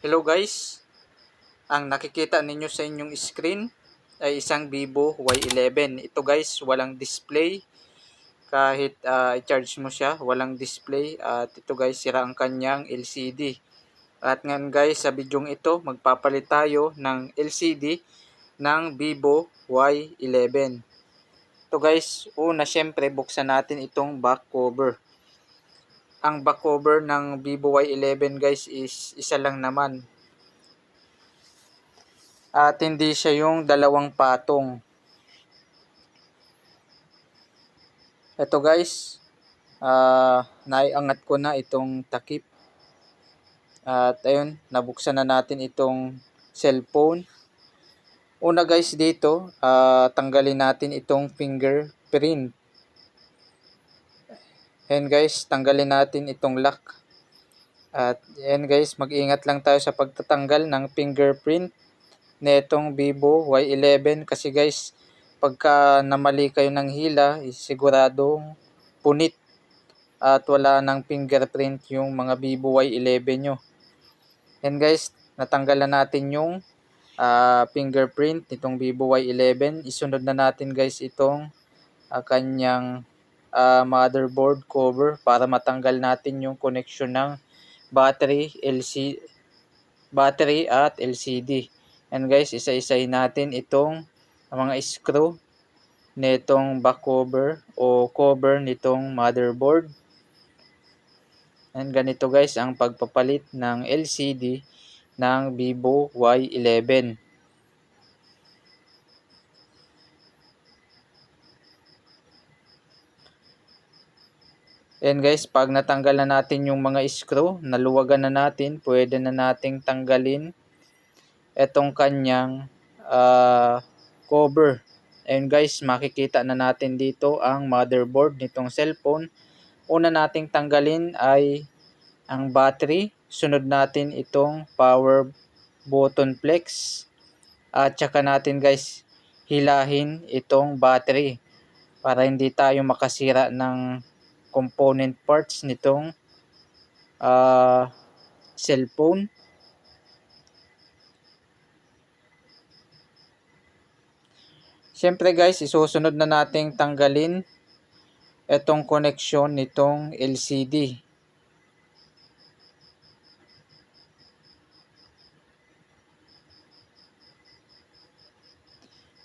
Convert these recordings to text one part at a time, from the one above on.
Hello guys, ang nakikita ninyo sa inyong screen ay isang Vivo Y11. Ito guys, walang display. Kahit i-charge mo siya, walang display. At ito guys, sira ang kanyang LCD. At ngayon guys, sa bidyong ito, magpapalit tayo ng LCD ng Vivo Y11. Ito guys, una syempre, buksan natin itong back cover. Ang back cover ng Vivo Y11 guys is isa lang naman. At hindi siya yung dalawang patong. Ito guys, naiangat ko na itong takip. At ayun, nabuksan na natin itong cellphone. Una guys dito, tanggalin natin itong fingerprint. Ayan guys, tanggalin natin itong lock. At ayan guys, mag-ingat lang tayo sa pagtatanggal ng fingerprint netong Vivo Y11 kasi guys, pagka namali kayo ng hila, siguradong punit at wala ng fingerprint yung mga Vivo Y11 nyo. And guys, natanggal na natin yung fingerprint nitong Vivo Y11. Isunod na natin guys itong kanyang motherboard cover para matanggal natin yung connection ng battery at LCD. And guys, isa-isahin natin itong mga screw nitong back cover o cover nitong motherboard. And ganito guys ang pagpapalit ng LCD ng Vivo Y11. And guys, pag natanggal na natin yung mga screw, naluwagan na natin, pwede na nating tanggalin itong kanyang cover. And guys, makikita na natin dito ang motherboard nitong cellphone. Una nating tanggalin ay ang battery. Sunod natin itong power button flex. At saka natin guys, hilahin itong battery para hindi tayo makasira ng component parts nitong cellphone. Siyempre guys, isusunod na nating tanggalin itong connection nitong LCD.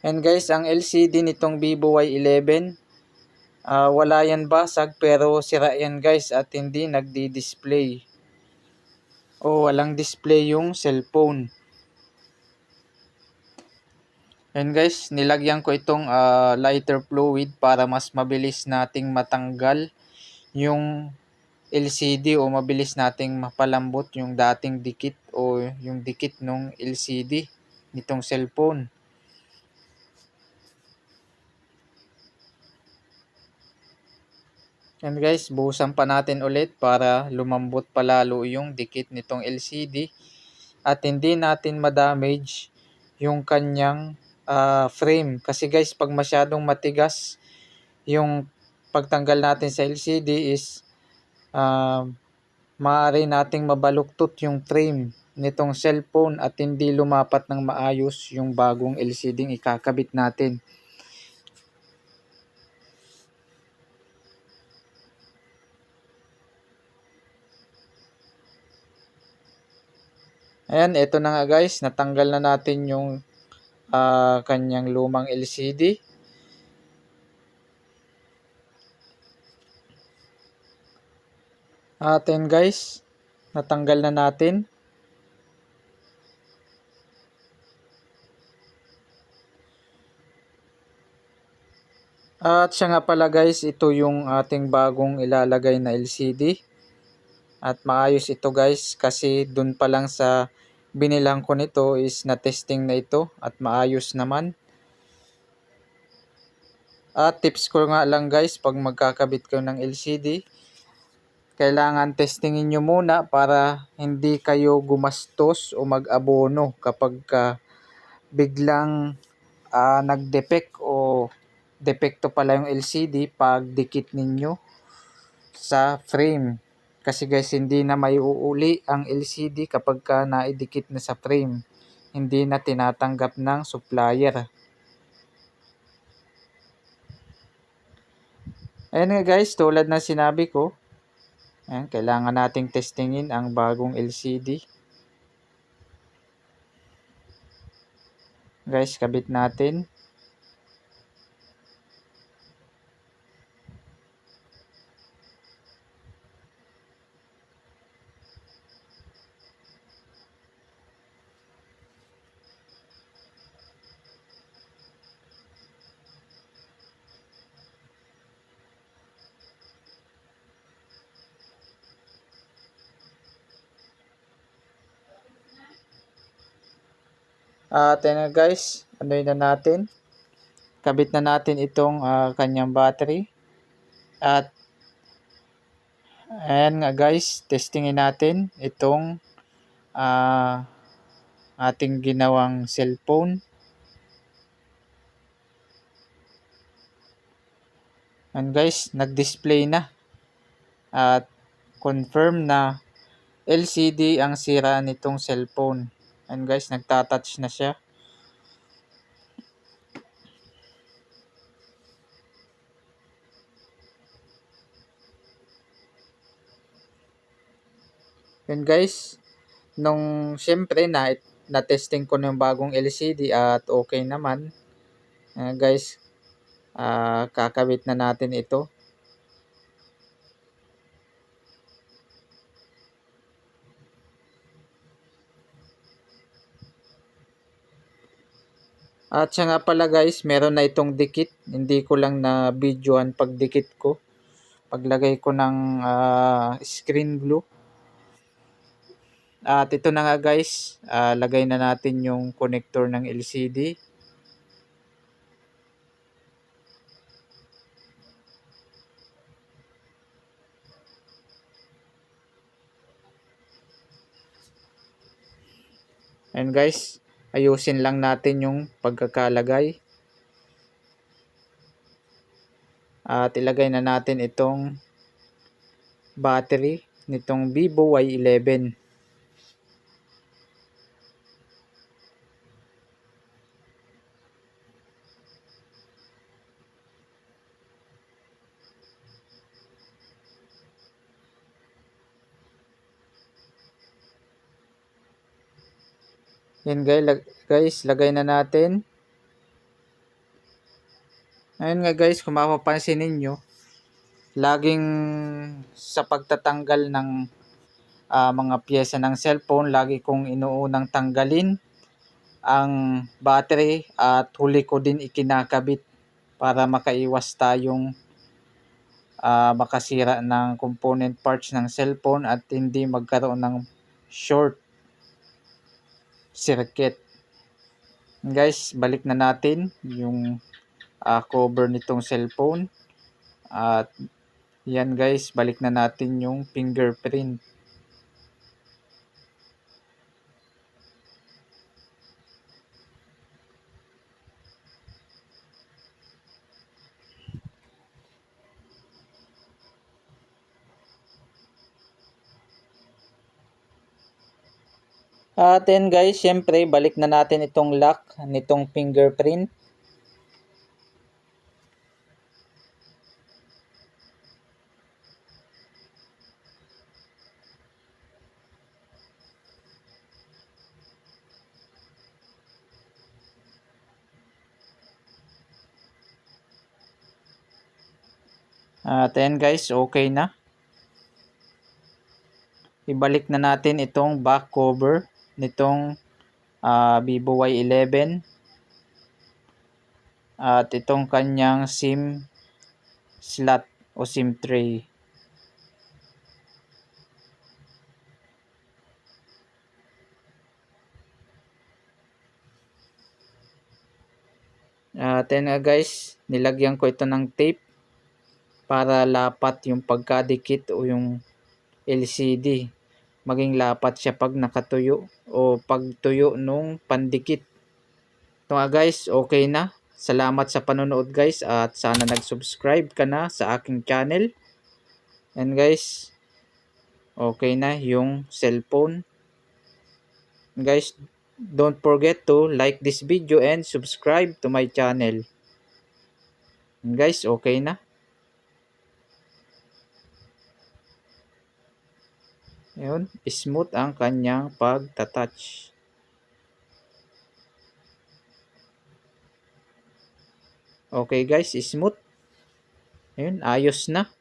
And guys, ang LCD nitong Vivo Y11, wala yan basag pero sira yan guys at hindi nagdi-display. O walang display yung cellphone. And guys, nilagyan ko itong lighter fluid para mas mabilis nating matanggal yung LCD o mabilis nating mapalambot yung dating dikit o yung dikit ng LCD nitong cellphone. And guys, buhusan pa natin ulit para lumambot pa lalo yung dikit nitong LCD at hindi natin ma-damage yung kanyang frame. Kasi guys, pag masyadong matigas yung pagtanggal natin sa LCD is maaari nating mabaluktot yung frame nitong cellphone at hindi lumapat ng maayos yung bagong LCD ikakabit natin. Ayan, ito na nga guys, natanggal na natin yung kanyang lumang LCD. At then guys, natanggal na natin. At siya nga pala guys, ito yung ating bagong ilalagay na LCD. At maayos ito guys kasi dun pa lang sa binilang ko nito is na-testing na ito at maayos naman. At tips ko nga lang guys, pag magkakabit kayo ng LCD, kailangan testingin nyo muna para hindi kayo gumastos o mag-abono kapag biglang nag-defect o depekto pala yung LCD pag dikit ninyo sa frame. Kasi guys, hindi na may uuli ang LCD kapag ka naidikit na sa frame. Hindi na tinatanggap ng supplier. Ayan nga guys, tulad ng sinabi ko, ayan, kailangan nating testingin ang bagong LCD. Guys, kabit natin. At ayan guys, ano na natin. Kabit na natin itong kanyang battery. At ayan nga guys, testingin natin itong ating ginawang cellphone. And guys, nag-display na. At confirm na LCD ang sira nitong cellphone. And guys, nagtatouch na siya. Yun guys, nung syempre na-testing ko na yung bagong LCD at okay naman. Guys, kakabit na natin ito. At siya nga pala guys, meron na itong dikit. Hindi ko lang na videoan pagdikit ko. Paglagay ko ng screen glue. At ito na nga guys, lagay na natin yung connector ng LCD. And guys, ayusin lang natin yung pagkakalagay. At ilagay na natin itong battery nitong Vivo Y11. Yan guys, lagay na natin. Ayun nga guys, kung mapapansin ninyo, laging sa pagtatanggal ng mga piyesa ng cellphone, lagi kong inuunang tanggalin ang battery at huli ko din ikinakabit para makaiwas tayong makasira ng component parts ng cellphone at hindi magkaroon ng short circuit. Guys, balik na natin yung cover nitong cellphone. At yan guys, balik na natin yung fingerprint. At then guys, syempre balik na natin itong lock nitong fingerprint. At then guys, okay na. Ibalik na natin itong back cover nitong Vivo Y11 at itong kanyang SIM slot o SIM tray. Then guys, nilagyan ko ito ng tape para lapat yung pagkadikit o yung LCD. Maging lapat siya pag nakatuyo o pagtuyo nung pandikit. Ito nga guys, okay na. Salamat sa panonood guys at sana nag-subscribe ka na sa aking channel. And guys, Okay na yung cellphone. Guys, don't forget to like this video and subscribe to my channel. Guys, okay na. Yun, smooth ang kanyang pagtatouch. Okay guys, smooth. Ayun, ayos na.